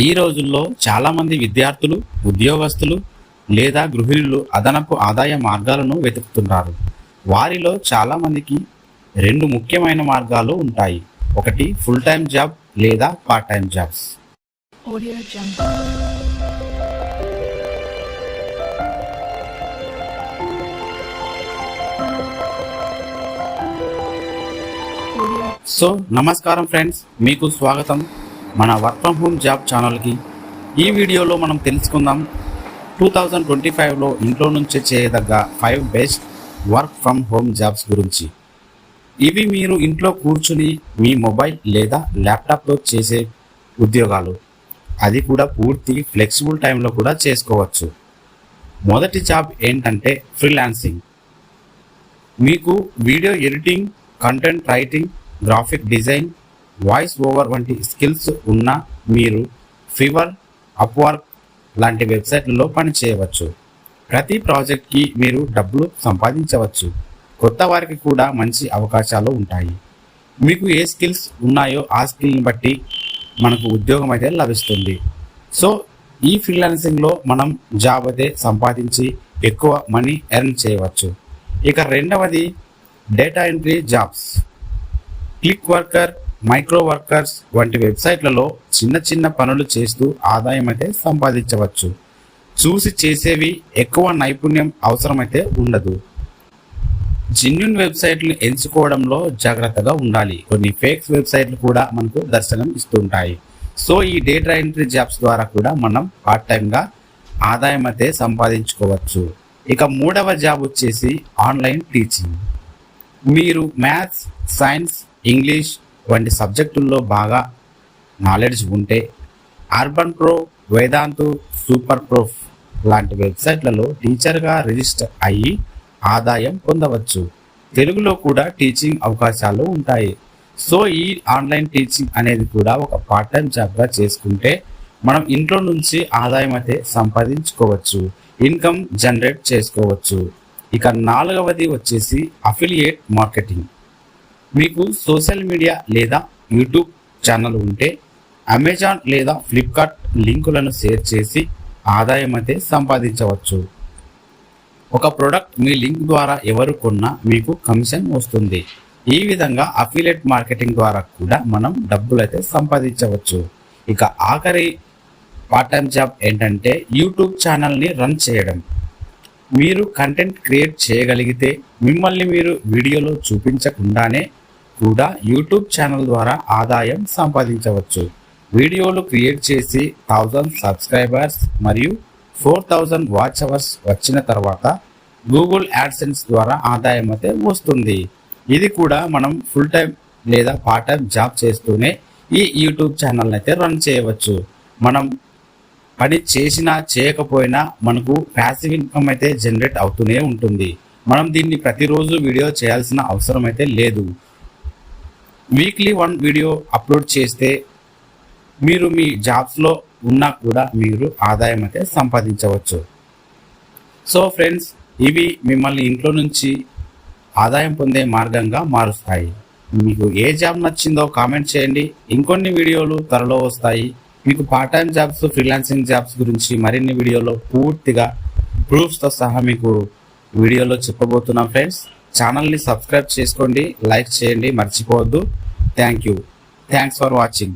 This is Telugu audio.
ఈ రోజుల్లో చాలామంది విద్యార్థులు, ఉద్యోగస్తులు లేదా గృహిణులు అదనపు ఆదాయ మార్గాలను వెతుకుతున్నారు. వారిలో చాలామందికి రెండు ముఖ్యమైన మార్గాలు ఉంటాయి. ఒకటి ఫుల్ టైం జాబ్ లేదా పార్ట్ టైం జాబ్స్. సో నమస్కారం ఫ్రెండ్స్, మీకు స్వాగతం మన వర్క్ ఫ్రమ్ హోమ్ జాబ్ ఛానల్కి. ఈ వీడియోలో మనం తెలుసుకుందాం 2025లో ఇంట్లో నుంచే చేయదగ్గ 5 best work from home jobs గురించి. ఇవి మీరు ఇంట్లో కూర్చుని మీ మొబైల్ లేదా ల్యాప్టాప్లో చేసే ఉద్యోగాలు, అది కూడా పూర్తి ఫ్లెక్సిబుల్ టైంలో కూడా చేసుకోవచ్చు. మొదటి జాబ్ ఏంటంటే ఫ్రీలాన్సింగ్. మీకు video editing, content writing, graphic design, voice over వంటి స్కిల్స్ ఉన్న మీరు ఫివర్, అప్వర్క్ లాంటి వెబ్సైట్లలో పనిచేయవచ్చు. ప్రతి ప్రాజెక్ట్కి మీరు డబ్బులు సంపాదించవచ్చు. కొత్త వారికి కూడా మంచి అవకాశాలు ఉంటాయి. మీకు ఏ స్కిల్స్ ఉన్నాయో ఆ స్కిల్ని బట్టి మనకు ఉద్యోగం అయితే లభిస్తుంది. సో ఈ ఫ్రీలాన్సింగ్లో మనం జాబ్ అయితే సంపాదించి ఎక్కువ మనీ ఎర్న్ చేయవచ్చు. ఇక రెండవది data entry jobs. Click worker, micro workers వంటి వెబ్సైట్లలో చిన్న చిన్న పనులు చేస్తూ ఆదాయం అయితే సంపాదించవచ్చు. చూసి చేసేవి ఎక్కువ నైపుణ్యం అవసరమైతే ఉండదు. జెన్యూన్ వెబ్సైట్లు ఎంచుకోవడంలో జాగ్రత్తగా ఉండాలి. కొన్ని ఫేక్ వెబ్సైట్లు కూడా మనకు దర్శనం ఇస్తుంటాయి. సో ఈ డేటా ఎంట్రీ జాబ్స్ ద్వారా కూడా మనం పార్ట్ టైంగా ఆదాయం అయితే సంపాదించుకోవచ్చు. ఇక మూడవ జాబ్ వచ్చేసి ఆన్లైన్ టీచింగ్. మీరు మ్యాథ్స్, సైన్స్, ఇంగ్లీష్ వంటి సబ్జెక్టుల్లో బాగా నాలెడ్జ్ ఉంటే urban pro, Vedantu, super proof లాంటి వెబ్సైట్లలో టీచర్గా రిజిస్టర్ అయ్యి ఆదాయం పొందవచ్చు. తెలుగులో కూడా టీచింగ్ అవకాశాలు ఉంటాయి. సో ఈ ఆన్లైన్ టీచింగ్ అనేది కూడా ఒక పార్ట్ టైం జాబ్గా చేసుకుంటే మనం ఇంట్లో నుంచి ఆదాయం అయితే సంపాదించుకోవచ్చు, ఇన్కమ్ జనరేట్ చేసుకోవచ్చు. ఇక నాలుగవది వచ్చేసి అఫిలియేట్ మార్కెటింగ్. మీకు సోషల్ మీడియా లేదా యూట్యూబ్ ఛానల్ ఉంటే అమెజాన్ లేదా ఫ్లిప్కార్ట్ లింకులను షేర్ చేసి ఆదాయం అయితే సంపాదించవచ్చు. ఒక ప్రోడక్ట్ మీ లింక్ ద్వారా ఎవరు కొన్నా మీకు కమిషన్ వస్తుంది. ఈ విధంగా అఫిలియేట్ మార్కెటింగ్ ద్వారా కూడా మనం డబ్బులు అయితే సంపాదించవచ్చు. ఇక ఆఖరి పార్ట్ టైం జాబ్ ఏంటంటే యూట్యూబ్ ఛానల్ని రన్ చేయడం. మీరు కంటెంట్ క్రియేట్ చేయగలిగితే మిమ్మల్ని మీరు వీడియోలో చూపించకుండానే కూడా యూట్యూబ్ ఛానల్ ద్వారా ఆదాయం సంపాదించవచ్చు. వీడియోలు క్రియేట్ చేసి 1000 సబ్స్క్రైబర్స్ మరియు 4000 వాచ్ అవర్స్ వచ్చిన తర్వాత గూగుల్ యాడ్సెన్స్ ద్వారా ఆదాయం అయితే వస్తుంది. ఇది కూడా మనం ఫుల్ టైం లేదా పార్ట్ టైం జాబ్ చేస్తూనే ఈ యూట్యూబ్ ఛానల్ అయితే రన్ చేయవచ్చు. మనం పని చేసినా చేయకపోయినా మనకు ప్యాసివ్ ఇన్కమ్ అయితే జనరేట్ అవుతూనే ఉంటుంది. మనం దీన్ని ప్రతిరోజు వీడియో చేయాల్సిన అవసరం అయితే లేదు. వీక్లీ 1 వీడియో అప్లోడ్ చేస్తే మీరు మీ జాబ్స్లో ఉన్నా కూడా మీరు ఆదాయం అయితే సంపాదించవచ్చు. సో ఫ్రెండ్స్, ఇవి మిమ్మల్ని ఇంట్లో నుంచి ఆదాయం పొందే మార్గంగా మారుస్తాయి. మీకు ఏ జాబ్ నచ్చిందో కామెంట్ చేయండి. ఇంకొన్ని వీడియోలు త్వరలో వస్తాయి. మీకు part time jobs, freelancing jobs గురించి మరిన్ని వీడియోలో పూర్తిగా ప్రూఫ్స్తో సహా మీకు వీడియోలో చెప్పబోతున్నాం. ఫ్రెండ్స్, ఛానల్ని సబ్స్క్రైబ్ చేసుకోండి, లైక్ చేయండి, మర్చిపోవద్దు. Thanks for watching.